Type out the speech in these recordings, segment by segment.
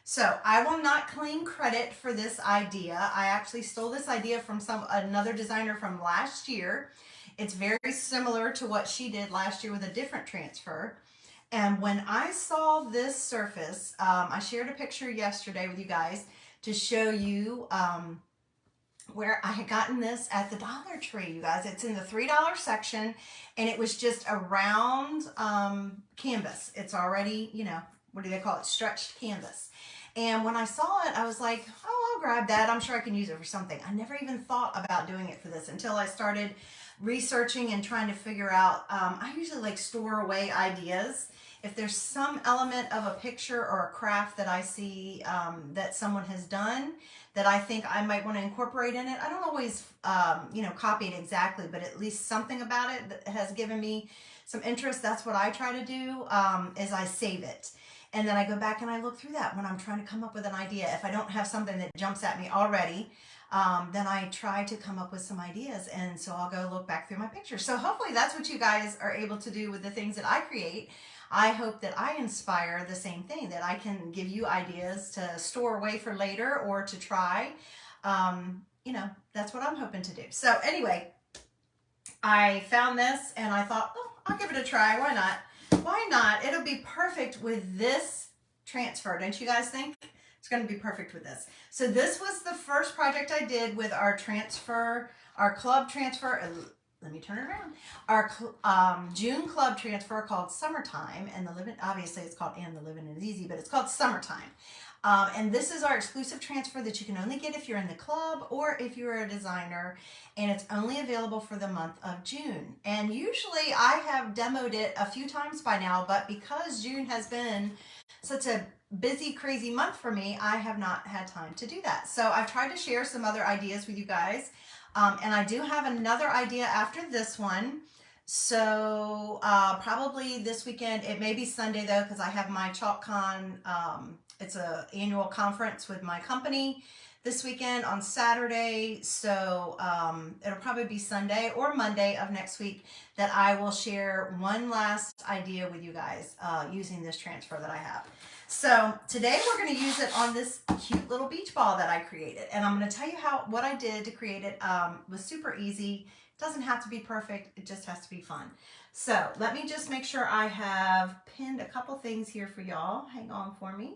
So I will not claim credit for this idea. I actually stole this idea from another designer from last year. It's very similar to what she did last year with a different transfer. And when I saw this surface, I shared a picture yesterday with you guys to show you where I had gotten this at the Dollar Tree, you guys. It's in the $3 section, and it was just a round canvas. It's already, you know, what do they call it? Stretched canvas. And when I saw it, I was like, oh, I'll grab that. I'm sure I can use it for something. I never even thought about doing it for this until I started researching and trying to figure out. I usually like store away ideas. If there's some element of a picture or a craft that I see that someone has done that I think I might want to incorporate in it, I don't always, you know, copy it exactly, but at least something about it that has given me some interest. That's what I try to do, is I save it. And then I go back and I look through that when I'm trying to come up with an idea. If I don't have something that jumps at me already, then I try to come up with some ideas. And so I'll go look back through my pictures. So hopefully that's what you guys are able to do with the things that I create. I hope that I inspire the same thing, that I can give you ideas to store away for later or to try. You know, that's what I'm hoping to do. So anyway, I found this and I thought, oh, I'll give it a try. Why not? Why not? It'll be perfect with this transfer. Don't you guys think? It's going to be perfect with this. So this was the first project I did with our transfer, our club transfer. Let me turn it around. Our June club transfer called Summertime, and the living, obviously it's called And the Living is Easy, but it's called Summertime. And this is our exclusive transfer that you can only get if you're in the club or if you're a designer, and it's only available for the month of June. And usually I have demoed it a few times by now, but because June has been such a busy, crazy month for me, I have not had time to do that. So I've tried to share some other ideas with you guys. And I do have another idea after this one. So probably this weekend, it may be Sunday though, because I have my ChalkCon, it's an annual conference with my company this weekend on Saturday. So it'll probably be Sunday or Monday of next week that I will share one last idea with you guys using this transfer that I have. So today we're going to use it on this cute little beach ball that I created. And I'm going to tell you what I did to create it. Was super easy. It doesn't have to be perfect. It just has to be fun. So let me just make sure I have pinned a couple things here for y'all. Hang on for me.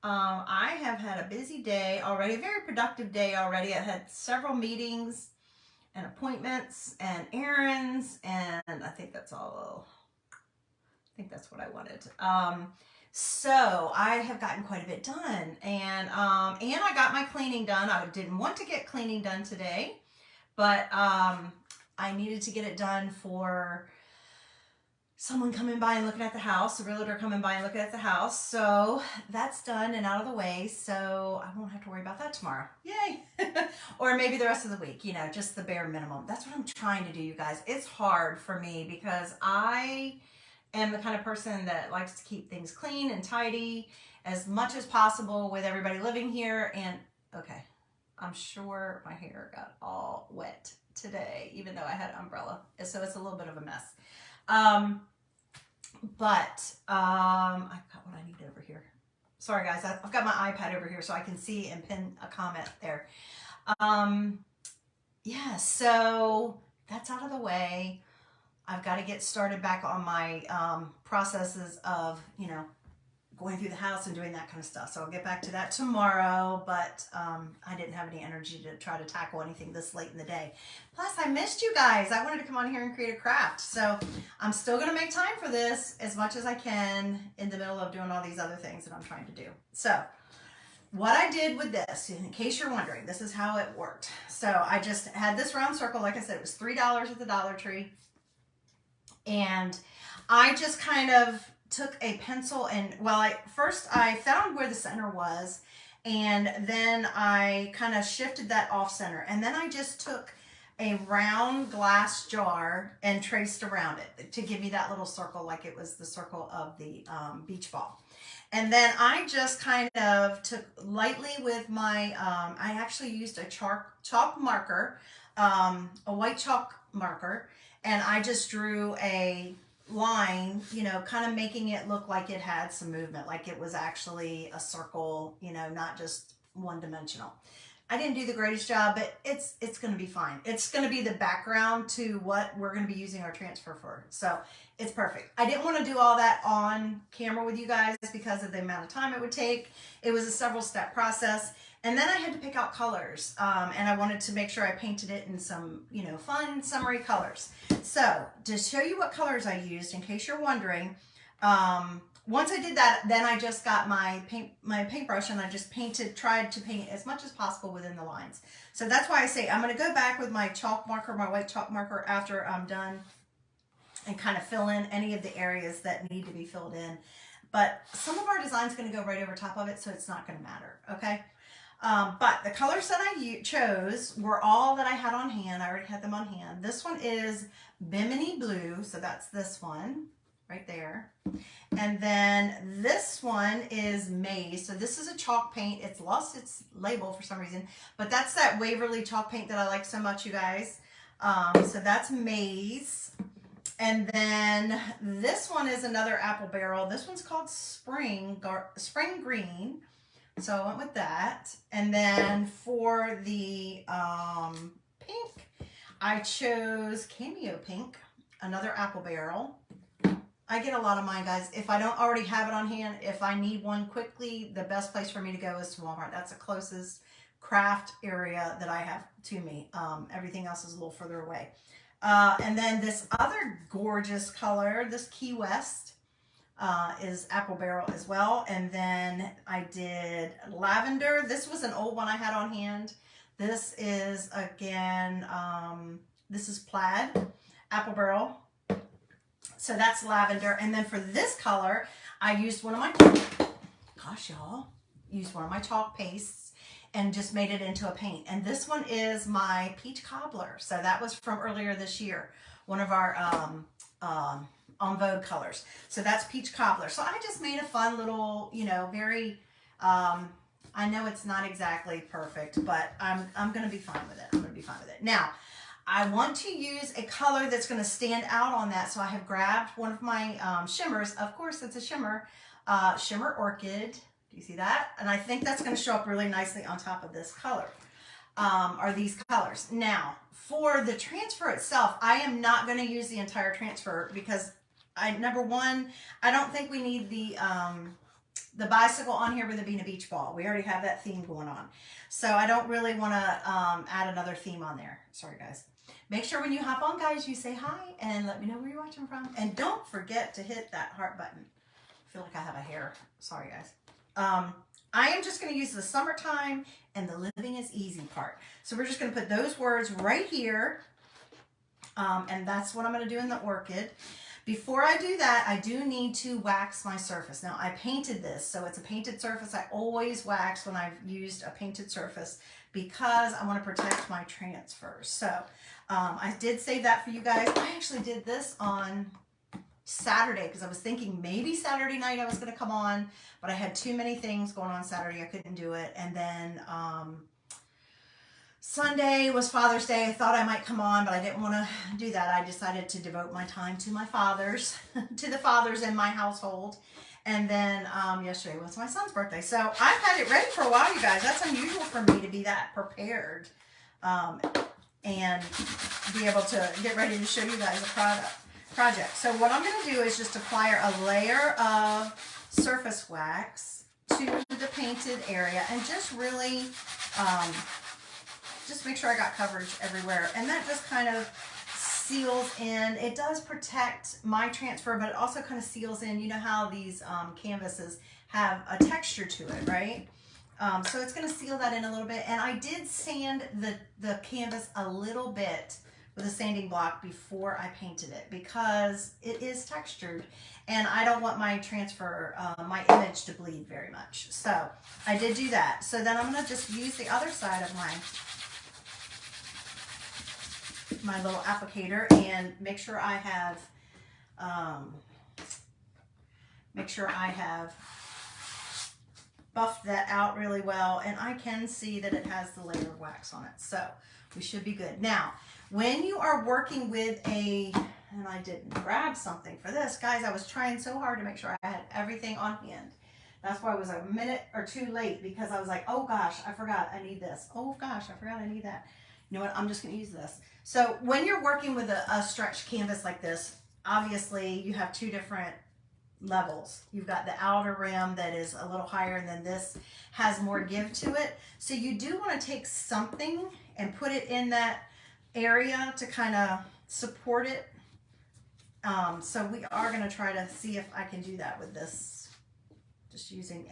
I have had a busy day already, a very productive day already. I had several meetings and appointments and errands, and I think that's all. I think that's what I wanted. So I have gotten quite a bit done, and I got my cleaning done. I didn't want to get cleaning done today, but I needed to get it done for someone coming by and looking at the house, a realtor coming by and looking at the house. So that's done and out of the way. So I won't have to worry about that tomorrow. Yay. Or maybe the rest of the week, you know, just the bare minimum. That's what I'm trying to do, you guys. It's hard for me because I am the kind of person that likes to keep things clean and tidy as much as possible with everybody living here. And okay, I'm sure my hair got all wet today, even though I had an umbrella. So it's a little bit of a mess. I've got what I need over here. Sorry guys, I've got my iPad over here so I can see and pin a comment there. Yeah, so that's out of the way. I've got to get started back on my processes of, you know, going through the house and doing that kind of stuff. So I'll get back to that tomorrow, but I didn't have any energy to try to tackle anything this late in the day. Plus, I missed you guys. I wanted to come on here and create a craft. So I'm still going to make time for this as much as I can in the middle of doing all these other things that I'm trying to do. So what I did with this, in case you're wondering, this is how it worked. So I just had this round circle. Like I said, it was $3 at the Dollar Tree. And I just kind of took a pencil and, well, first I found where the center was, and then I kind of shifted that off center, and then I just took a round glass jar and traced around it to give me that little circle like it was the circle of the beach ball. And then I just kind of took lightly with my, I actually used a chalk marker, a white chalk marker, and I just drew a line, you know, kind of making it look like it had some movement, like it was actually a circle, you know, not just one dimensional. I didn't do the greatest job, but it's going to be fine. It's going to be the background to what we're going to be using our transfer for. So it's perfect. I didn't want to do all that on camera with you guys because of the amount of time it would take. It was a several step process. And then I had to pick out colors, and I wanted to make sure I painted it in some, you know, fun summery colors. So to show you what colors I used, in case you're wondering, once I did that, then I just got my paintbrush and I just tried to paint as much as possible within the lines. So that's why I say I'm going to go back with my chalk marker, my white chalk marker, after I'm done, and kind of fill in any of the areas that need to be filled in. But some of our design's going to go right over top of it, so it's not going to matter, okay? But the colors that I chose were all that I had on hand. I already had them on hand. This one is Bimini Blue, so that's this one right there. And then this one is Maize. So this is a chalk paint. It's lost its label for some reason, but that's that Waverly chalk paint that I like so much, you guys. So that's Maize. And then this one is another apple barrel. This one's called Spring Green. So I went with that. And then for the pink, I chose Cameo Pink, another apple barrel. I get a lot of mine, guys. If I don't already have it on hand, if I need one quickly, the best place for me to go is to Walmart. That's the closest craft area that I have to me. Everything else is a little further away. And then this other gorgeous color, this Key West, is apple barrel as well. And then I did lavender. This was an old one I had on hand. This is, again, this is plaid, apple barrel. So that's lavender. And then for this color, I used one of my, gosh, y'all, used one of my chalk pastes and just made it into a paint. And this one is my Peach Cobbler. So that was from earlier this year, one of our En Vogue colors. So that's Peach Cobbler. So I just made a fun little, you know, very, I know it's not exactly perfect, but I'm going to be fine with it. I'm going to be fine with it. Now, I want to use a color that's going to stand out on that. So I have grabbed one of my shimmers. Of course, it's a shimmer, Shimmer Orchid. Do you see that? And I think that's going to show up really nicely on top of this color, or these colors. Now, for the transfer itself, I am not going to use the entire transfer because number one, I don't think we need the bicycle on here with it being a beach ball. We already have that theme going on. So I don't really want to add another theme on there. Sorry, guys. Make sure when you hop on, guys, you say hi and let me know where you're watching from. And don't forget to hit that heart button. I feel like I have a hair. Sorry, guys. I am just going to use the summertime and the living is easy part. So we're just going to put those words right here. And that's what I'm going to do in the orchid. Before I do that, I do need to wax my surface. Now, I painted this, so it's a painted surface. I always wax when I've used a painted surface because I want to protect my transfers. So I did save that for you guys. I actually did this on Saturday because I was thinking maybe Saturday night I was going to come on, but I had too many things going on Saturday. I couldn't do it. And then Sunday was Father's Day. I thought I might come on, but I didn't want to do that. I decided to devote my time to my fathers, to the fathers in my household. And then yesterday was my son's birthday. So I've had it ready for a while, you guys. That's unusual for me to be that prepared and be able to get ready to show you guys a project. So what I'm going to do is just apply a layer of surface wax to the painted area and just really just make sure I got coverage everywhere. And that just kind of seals in. It does protect my transfer, but it also kind of seals in. You know how these canvases have a texture to it, right? So it's going to seal that in a little bit. And I did sand the canvas a little bit with a sanding block before I painted it because it is textured and I don't want my transfer, my image to bleed very much. So I did do that. So then I'm going to just use the other side of my little applicator and make sure I have buffed that out really well, and I can see that it has the layer of wax on it, so we should be good. Now, when you are working with a and I didn't grab something for this. Guys, I was trying so hard to make sure I had everything on hand. That's why I was a minute or two late, because I was like, oh gosh, I forgot I need this. Oh gosh, I forgot I need that. You know what? I'm just going to use this. So when you're working with a stretched canvas like this, obviously you have two different levels. You've got the outer rim that is a little higher, and then this has more give to it. So you do want to take something and put it in that area to kind of support it. So we are going to try to see if I can do that with this, just using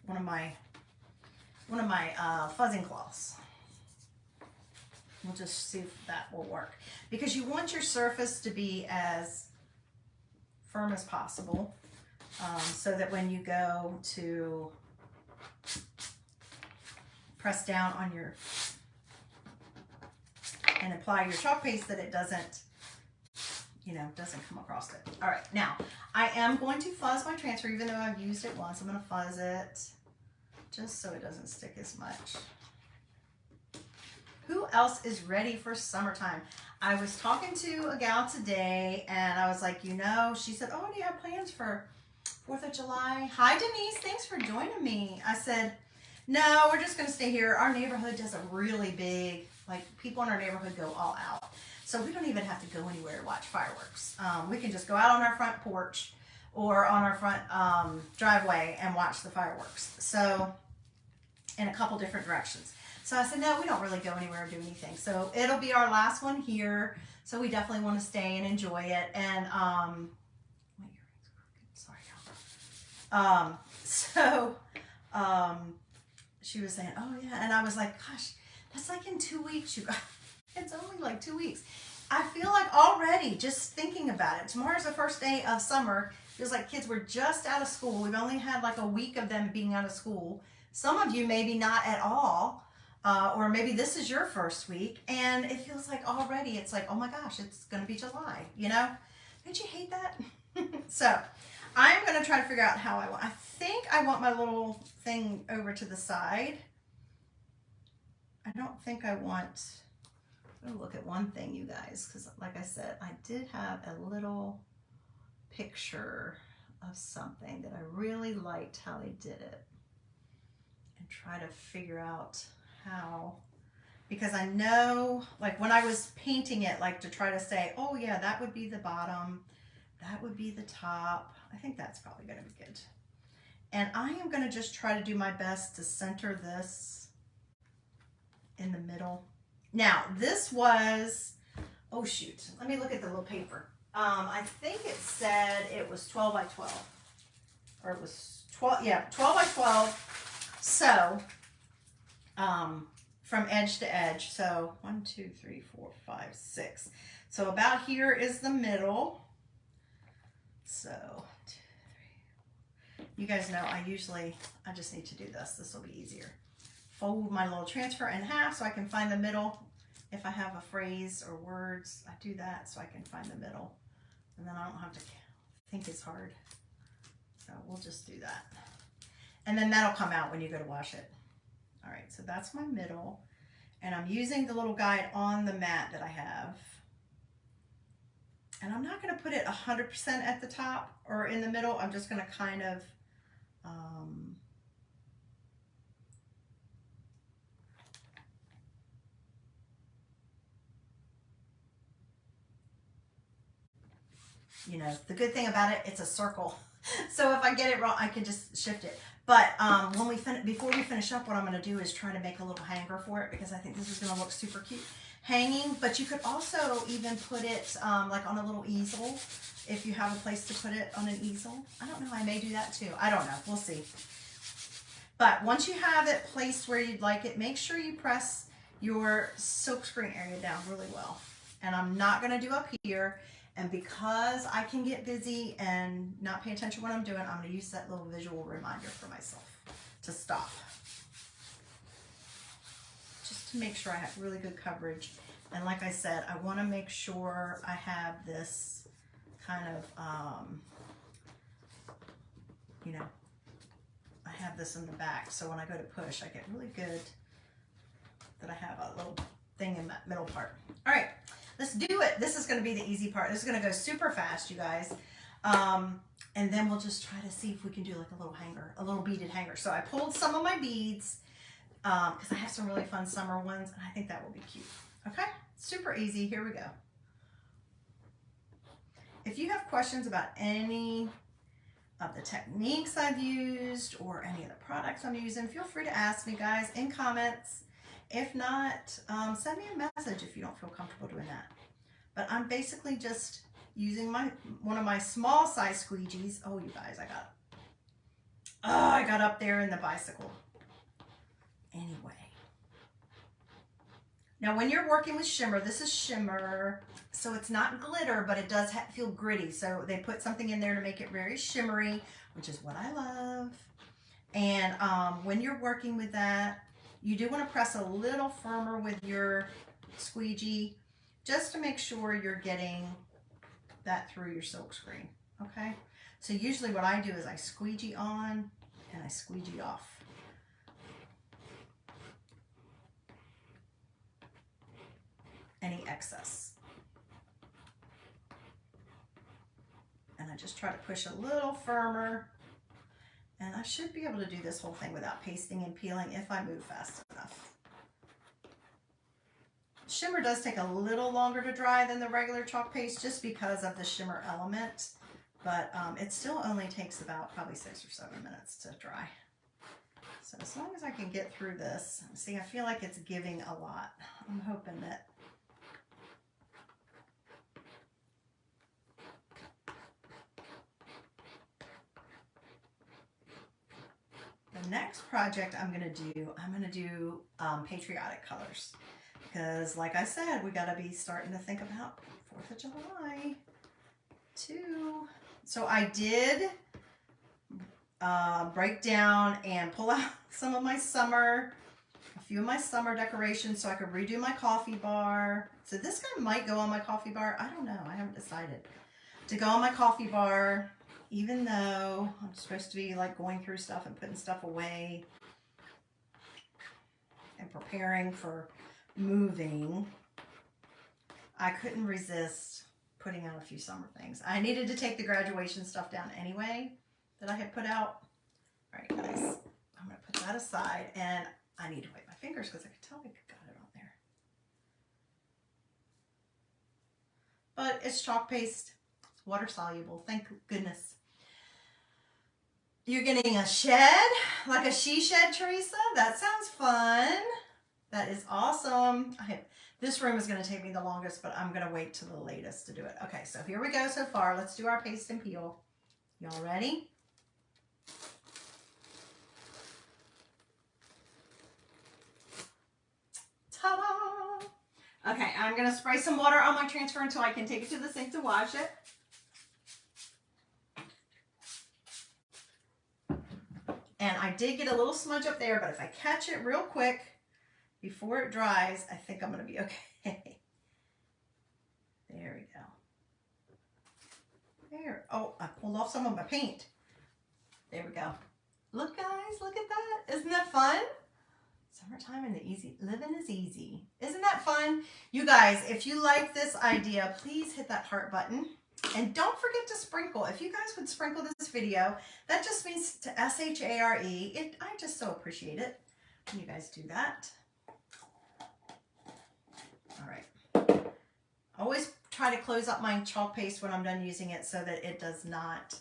one of my fuzzing cloths. We'll just see if that will work, because you want your surface to be as firm as possible, so that when you go to press down on your and apply your chalk paste, that it doesn't, doesn't come across it. All right, now I am going to fuzz my transfer, even though I've used it once. I'm going to fuzz it just so it doesn't stick as much. Who else is ready for summertime? I was talking to a gal today, and I was like, she said, oh, do you have plans for 4th of July? Hi, Denise. Thanks for joining me. I said, no, we're just going to stay here. Our neighborhood does a really big, people in our neighborhood go all out. So we don't even have to go anywhere to watch fireworks. We can just go out on our front porch or on our front driveway and watch the fireworks. So in a couple different directions. So I said, no, we don't really go anywhere or do anything. So it'll be our last one here. So we definitely want to stay and enjoy it. And, my earrings are crooked. Sorry, y'all. She was saying, oh yeah. And I was like, gosh, that's like in 2 weeks, you guys. It's only like 2 weeks. I feel like already just thinking about it. Tomorrow's the first day of summer. Feels like kids were just out of school. We've only had like a week of them being out of school. Some of you maybe not at all. Or maybe this is your first week, and it feels like already it's like, oh my gosh, it's going to be July, Don't you hate that? So I'm going to try to figure out how I think I want my little thing over to the side. I don't think I'm going to look at one thing, you guys, because like I said, I did have a little picture of something that I really liked how they did it, and try to figure out how, because I know, like when I was painting it, like to try to say, oh yeah, that would be the bottom, that would be the top. I think that's probably going to be good. And I am going to just try to do my best to center this in the middle. Now this was, oh shoot, let me look at the little paper. I think it said it was 12 by 12, or it was 12, yeah, 12 by 12. So from edge to edge. So 1, 2, 3, 4, 5, 6. So about here is the middle. So 2, 3. You guys know I just need to do this. This will be easier. Fold my little transfer in half so I can find the middle. If I have a phrase or words, I do that so I can find the middle. And then I don't have to think it's hard. So we'll just do that. And then that'll come out when you go to wash it. All right, so that's my middle, and I'm using the little guide on the mat that I have. And I'm not going to put it 100% at the top or in the middle. I'm just going to kind of the good thing about it, it's a circle. So if I get it wrong, I can just shift it. But before we finish up, what I'm going to do is try to make a little hanger for it, because I think this is going to look super cute hanging. But you could also even put it like on a little easel, if you have a place to put it on an easel. I don't know, I may do that too. I don't know, we'll see. But once you have it placed where you'd like it, make sure you press your silkscreen area down really well. And I'm not going to do up here. And because I can get busy and not pay attention to what I'm doing, I'm going to use that little visual reminder for myself to stop. Just to make sure I have really good coverage. And like I said, I want to make sure I have this kind of, I have this in the back. So when I go to push, I get really good that I have a little thing in that middle part. All right. Let's do it. This is going to be the easy part. This is going to go super fast, you guys. And then we'll just try to see if we can do like a little hanger, a little beaded hanger. So I pulled some of my beads because I have some really fun summer ones, and I think that will be cute. Okay, super easy. Here we go. If you have questions about any of the techniques I've used or any of the products I'm using, feel free to ask me, guys, in comments. If not, send me a message if you don't feel comfortable doing that. But I'm basically just using one of my small size squeegees. Oh, you guys, I got up there in the bicycle. Anyway. Now, when you're working with shimmer, this is shimmer, so it's not glitter, but it does feel gritty. So they put something in there to make it very shimmery, which is what I love. And when you're working with that, you do want to press a little firmer with your squeegee just to make sure you're getting that through your silk screen. Okay, so usually what I do is I squeegee on and I squeegee off. Any excess. And I just try to push a little firmer, and I should be able to do this whole thing without pasting and peeling if I move fast enough. Shimmer does take a little longer to dry than the regular chalk paste just because of the shimmer element, but it still only takes about probably 6 or 7 minutes to dry. So as long as I can get through this, see, I feel like it's giving a lot. I'm hoping that the next project I'm going to do patriotic colors. Because like I said, we got to be starting to think about 4th of July too. So I did break down and pull out some of my summer, a few of my summer decorations so I could redo my coffee bar. So this guy might go on my coffee bar. I don't know. I haven't decided to go on my coffee bar, even though I'm supposed to be like going through stuff and putting stuff away and preparing for moving. I couldn't resist putting out a few summer things. I needed to take the graduation stuff down anyway that I had put out. All right, guys, I'm going to put that aside, and I need to wipe my fingers because I could tell I got it on there. But it's chalk paste, water soluble, thank goodness. You're getting a shed, like a she shed, Teresa? That sounds fun. That is awesome. This room is going to take me the longest, but I'm going to wait till the latest to do it. Okay, so here we go so far. Let's do our paste and peel. Y'all ready? Ta-da! Okay, I'm going to spray some water on my transfer until I can take it to the sink to wash it. And I did get a little smudge up there, but if I catch it real quick before it dries, I think I'm going to be okay. There we go. There. Oh, I pulled off some of my paint. There we go. Look, guys, look at that. Isn't that fun? Summertime and the easy living is easy. Isn't that fun? You guys, if you like this idea, please hit that heart button. And don't forget to sprinkle. If you guys would sprinkle this video, that just means to S-H-A-R-E. I just so appreciate it when you guys do that. All right. Always try to close up my chalk paste when I'm done using it so that it does not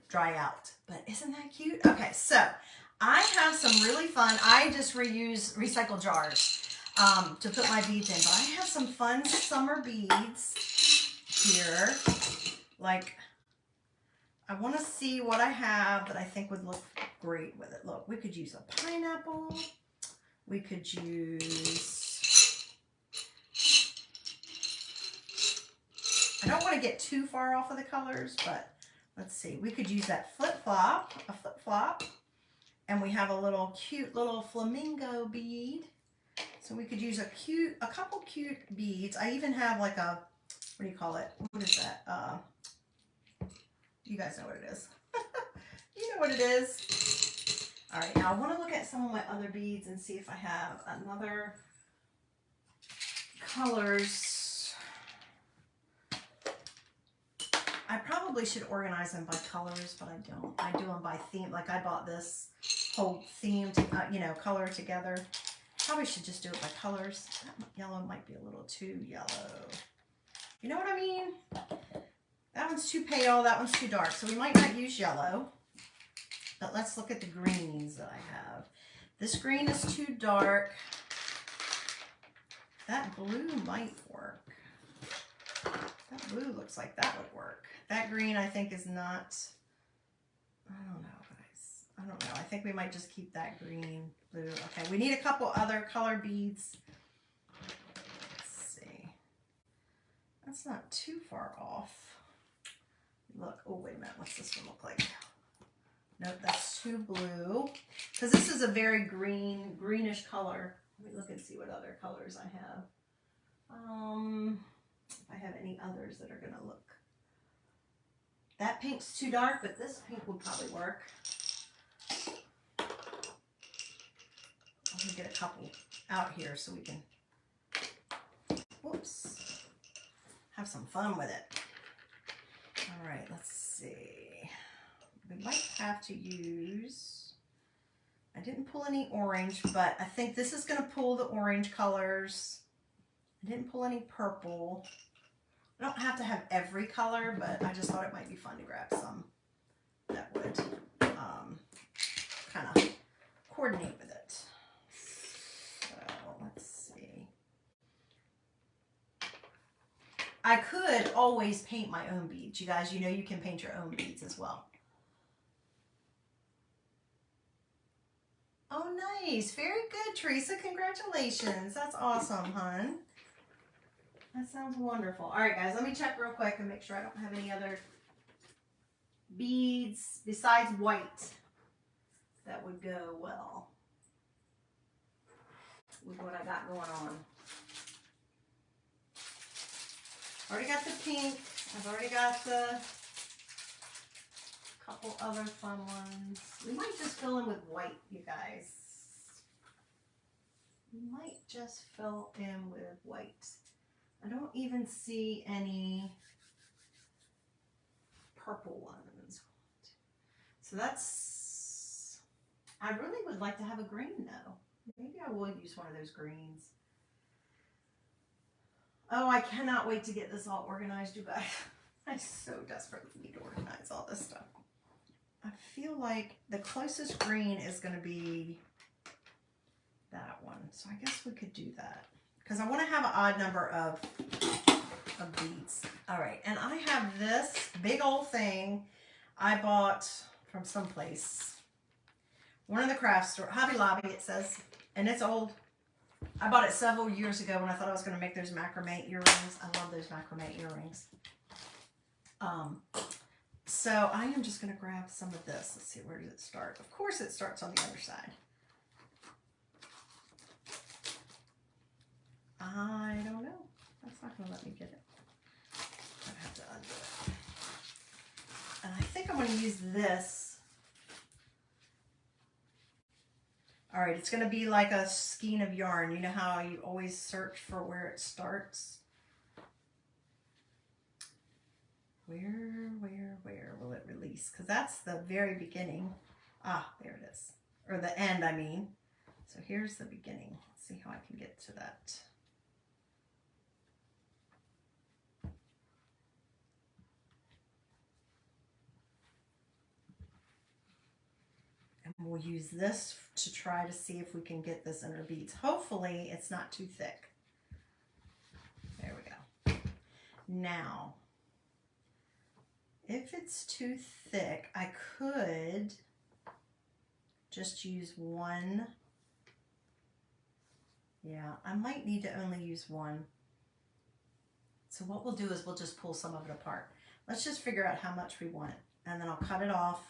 dry out. But isn't that cute? Okay, so I have some really fun, I just reuse recycled jars to put my beads in. But I have some fun summer beads here. Like, I want to see what I have that I think would look great with it. Look, we could use a pineapple. We could use... I don't want to get too far off of the colors, but let's see. We could use that flip-flop, a flip-flop. And we have a little cute little flamingo bead. So we could use a couple cute beads. I even have like a, what do you call it? What is that? You guys know what it is. You know what it is. All right, now I want to look at some of my other beads and see if I have another colors I probably should organize them by colors, but I don't. I do them by theme. Like I bought this whole theme, you know, color together. Probably should just do it by colors. That yellow might be a little too yellow. You know what I mean? That one's too pale, that one's too dark. So we might not use yellow. But let's look at the greens that I have. This green is too dark. That blue might work. That blue looks like that would work. That green I think is not, I don't know guys. I don't know. I think we might just keep that green, blue. Okay, we need a couple other color beads. Let's see. That's not too far off. Look, oh wait a minute, what's this one look like? Nope, that's too blue. Because this is a very greenish color. Let me look and see what other colors I have. If I have any others that are gonna look. That pink's too dark, but this pink would probably work. I'm gonna get a couple out here so we can, whoops, have some fun with it. All right, let's see. We might have to use, I didn't pull any orange, but I think this is going to pull the orange colors. I didn't pull any purple. I don't have to have every color, but I just thought it might be fun to grab some that would kind of coordinate with it. So let's see. I could always paint my own beads. You guys, you know you can paint your own beads as well. Oh, nice. Very good, Teresa. Congratulations. That's awesome, hon. That sounds wonderful. All right, guys, let me check real quick and make sure I don't have any other beads besides white that would go well with what I got going on. Already got the pink. I've already got the couple other fun ones. We might just fill in with white, you guys. We might just fill in with white. I don't even see any purple ones. So that's, I really would like to have a green though. Maybe I will use one of those greens. Oh, I cannot wait to get this all organized, you guys. I so desperately need to organize all this stuff. I feel like the closest green is going to be that one. So I guess we could do that. Because I want to have an odd number of beads. All right, and I have this big old thing I bought from someplace. One of the craft store, Hobby Lobby it says, and it's old. I bought it several years ago when I thought I was going to make those macrame earrings. I love those macrame earrings. So I am just going to grab some of this. Let's see, where does it start? Of course it starts on the other side. I don't know. That's not going to let me get it. I have to undo it. And I think I'm going to use this. All right, it's going to be like a skein of yarn. You know how you always search for where it starts? Where will it release? Because that's the very beginning. Ah, there it is. Or the end, I mean. So here's the beginning. Let's see how I can get to that. And we'll use this to try to see if we can get this in our beads. Hopefully it's not too thick. There we go. Now, if it's too thick, I could just use one. Yeah, I might need to only use one. So what we'll do is we'll just pull some of it apart. Let's just figure out how much we want, and then I'll cut it off.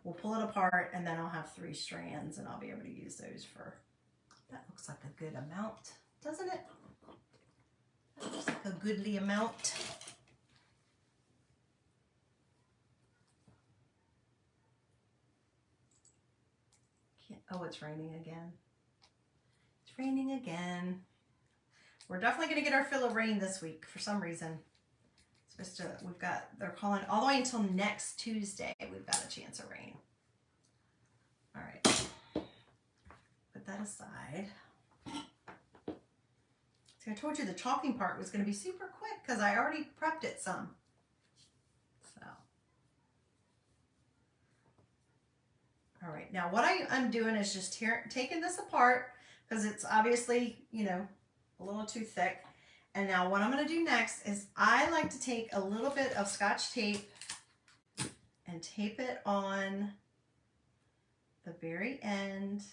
We'll pull it apart, and then I'll have 3 strands, and I'll be able to use those for, that looks like a good amount, doesn't it? That looks like a goodly amount. Oh, it's raining again. It's raining again. We're definitely going to get our fill of rain this week for some reason. they're calling all the way until next Tuesday. We've got a chance of rain. All right, put that aside. See, I told you the chalking part was going to be super quick because I already prepped it some. So, all right, now what I'm doing is just taking this apart because it's obviously, you know, a little too thick. And now what I'm going to do next is I like to take a little bit of Scotch tape and tape it on the very end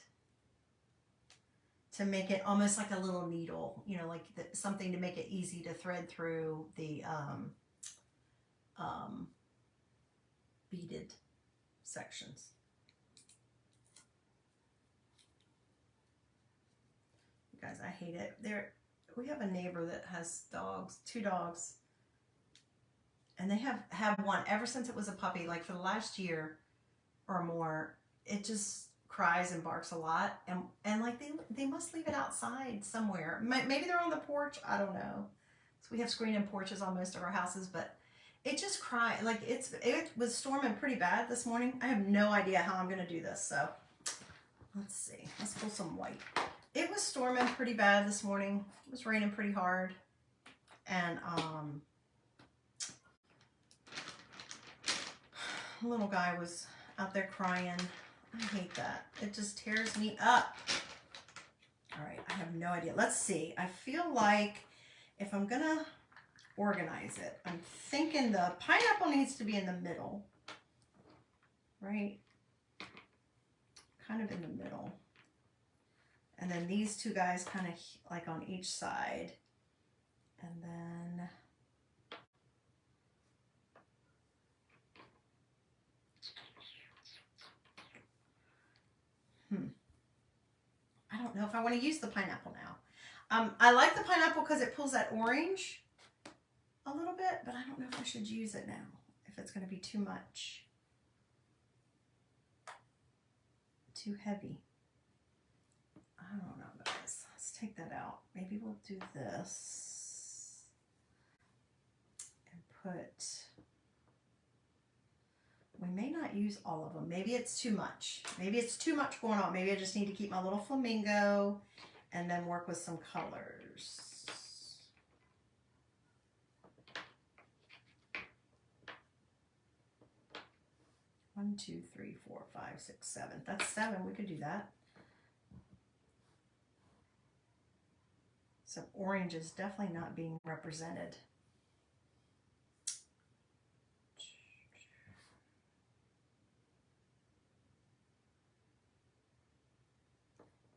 to make it almost like a little needle, you know, like something to make it easy to thread through the beaded sections. You guys, I hate it. We have a neighbor that has dogs, 2 dogs, and they have had one ever since it was a puppy, like for the last year or more. It just cries and barks a lot, and like they must leave it outside somewhere. Maybe they're on the porch, I don't know. So we have screened-in porches on most of our houses, but it just cried. Like it was storming pretty bad this morning. I have no idea how I'm gonna do this, so let's see. Let's pull some white. It was storming pretty bad this morning. It was raining pretty hard, and little guy was out there crying. I hate that. It just tears me up. All right, I have no idea. Let's see. I feel like if I'm gonna organize it, I'm thinking the pineapple needs to be in the middle, right? Kind of in the middle. And then these 2 guys kind of like on each side. And then I don't know if I want to use the pineapple now. I like the pineapple because it pulls that orange a little bit, but I don't know if I should use it now, if it's going to be too much. Too heavy. I don't know, guys. Let's take that out. Maybe we'll do this and put, we may not use all of them. Maybe it's too much. Maybe it's too much going on. Maybe I just need to keep my little flamingo and then work with some colors. One, 2, 3, 4, 5, 6, 7. That's 7. We could do that. So orange is definitely not being represented.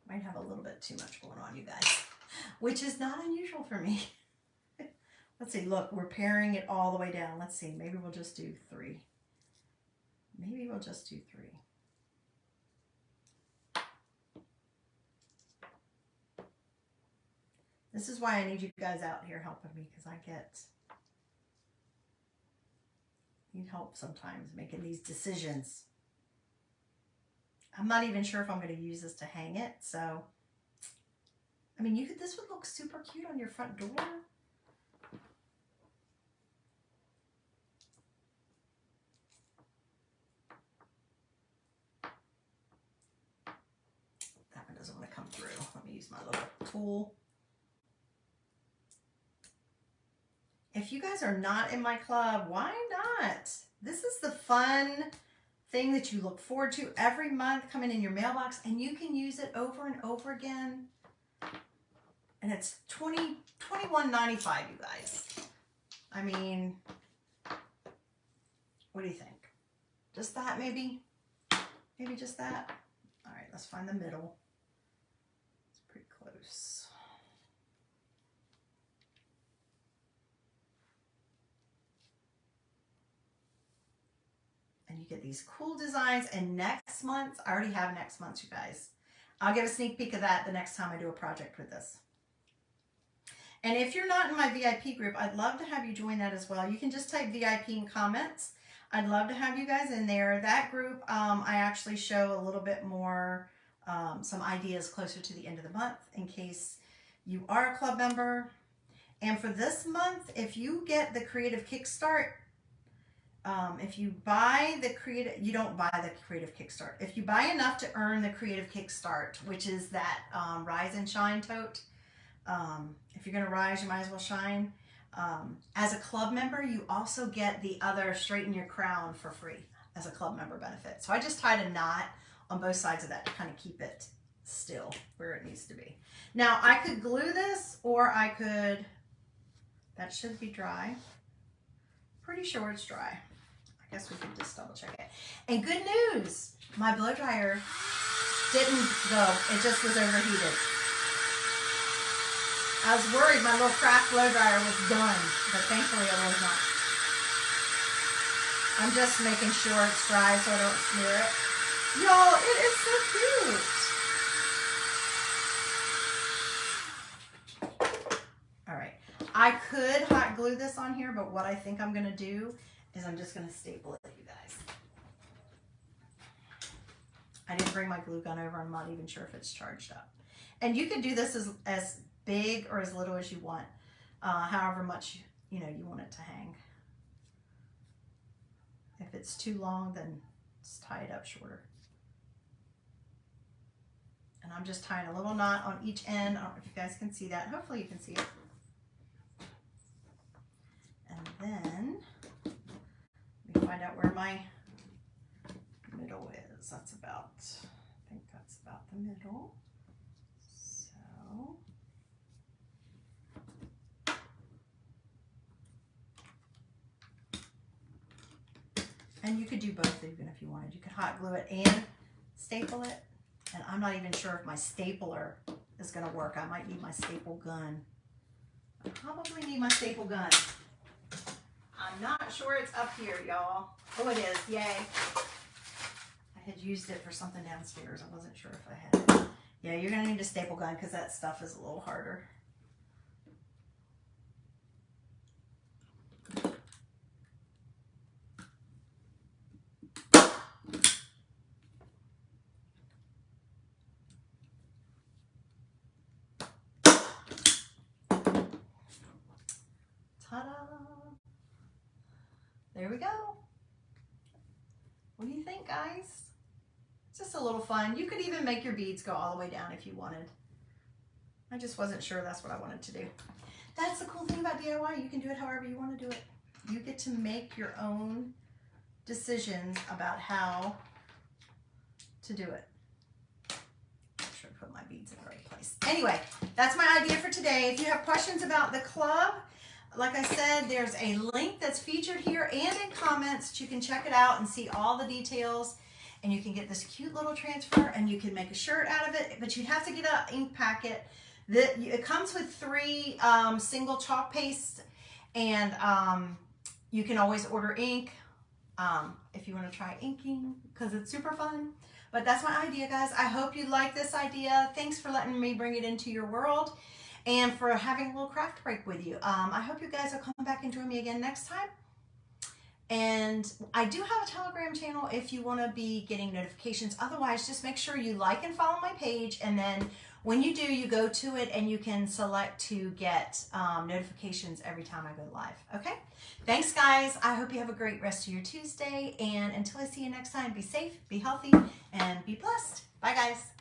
Might have a little bit too much going on, you guys, which is not unusual for me. Let's see, look, we're paring it all the way down. Let's see, maybe we'll just do 3. Maybe we'll just do 3. This is why I need you guys out here helping me, because I need help sometimes making these decisions. I'm not even sure if I'm going to use this to hang it, so I mean, this would look super cute on your front door. That one doesn't want to come through. Let me use my little tool. If you guys are not in my club, why not? This is the fun thing that you look forward to every month coming in your mailbox, and you can use it over and over again. And it's $21.95, you guys. I mean, what do you think? Just that, maybe? Maybe just that? All right, let's find the middle. It's pretty close. And you get these cool designs. And next month, I already have next month, you guys. I'll give a sneak peek of that the next time I do a project with this. And if you're not in my VIP group, I'd love to have you join that as well. You can just type VIP in comments. I'd love to have you guys in there. That group, I actually show a little bit more, some ideas closer to the end of the month in case you are a club member. And for this month, if you get the Creative Kickstart, if you buy the Creative, you don't buy the Creative Kickstart. If you buy enough to earn the Creative Kickstart, which is that Rise and Shine tote, if you're going to rise, you might as well shine. As a club member, you also get the other Straighten Your Crown for free as a club member benefit. So I just tied a knot on both sides of that to kind of keep it still where it needs to be. Now I could glue this, or I could, that should be dry. Pretty sure it's dry. I guess we could just double check it. And good news, my blow dryer didn't go. It just was overheated. I was worried my little craft blow dryer was done, but thankfully it was not. I'm just making sure it's dry so I don't smear it. Y'all, it is so cute. All right, I could hot glue this on here, but what I think I'm gonna do is I'm just gonna staple it, you guys. I didn't bring my glue gun over. I'm not even sure if it's charged up. And you could do this as big or as little as you want, however much you want it to hang. If it's too long, then just tie it up shorter. And I'm just tying a little knot on each end. I don't know if you guys can see that. Hopefully you can see it. And then let me find out where my middle is. That's about, I think that's about the middle. So and you could do both even if you wanted. You could hot glue it and staple it. And I'm not even sure if my stapler is going to work. I might need my staple gun. I probably need my staple gun. I'm not sure it's up here, y'all. Oh, it is. Yay. I had used it for something downstairs. I wasn't sure if I had it. Yeah, you're going to need a staple gun because that stuff is a little harder. There we go. What do you think, guys? It's just a little fun. You could even make your beads go all the way down if you wanted. I just wasn't sure that's what I wanted to do. That's the cool thing about DIY. You can do it however you want to do it. You get to make your own decisions about how to do it. Make sure I put my beads in the right place. Anyway, that's my idea for today. If you have questions about the club, like I said, there's a link that's featured here and in comments that you can check it out and see all the details. And you can get this cute little transfer and you can make a shirt out of it, but you'd have to get an ink packet. It comes with 3 single chalk pastes, and you can always order ink if you want to try inking because it's super fun. But that's my idea, guys. I hope you like this idea. Thanks for letting me bring it into your world and for having a little craft break with you. I hope you guys will come back and join me again next time. And I do have a Telegram channel if you want to be getting notifications. Otherwise, just make sure you like and follow my page. And then when you do, you go to it and you can select to get notifications every time I go live. Okay? Thanks, guys. I hope you have a great rest of your Tuesday. And until I see you next time, be safe, be healthy, and be blessed. Bye, guys.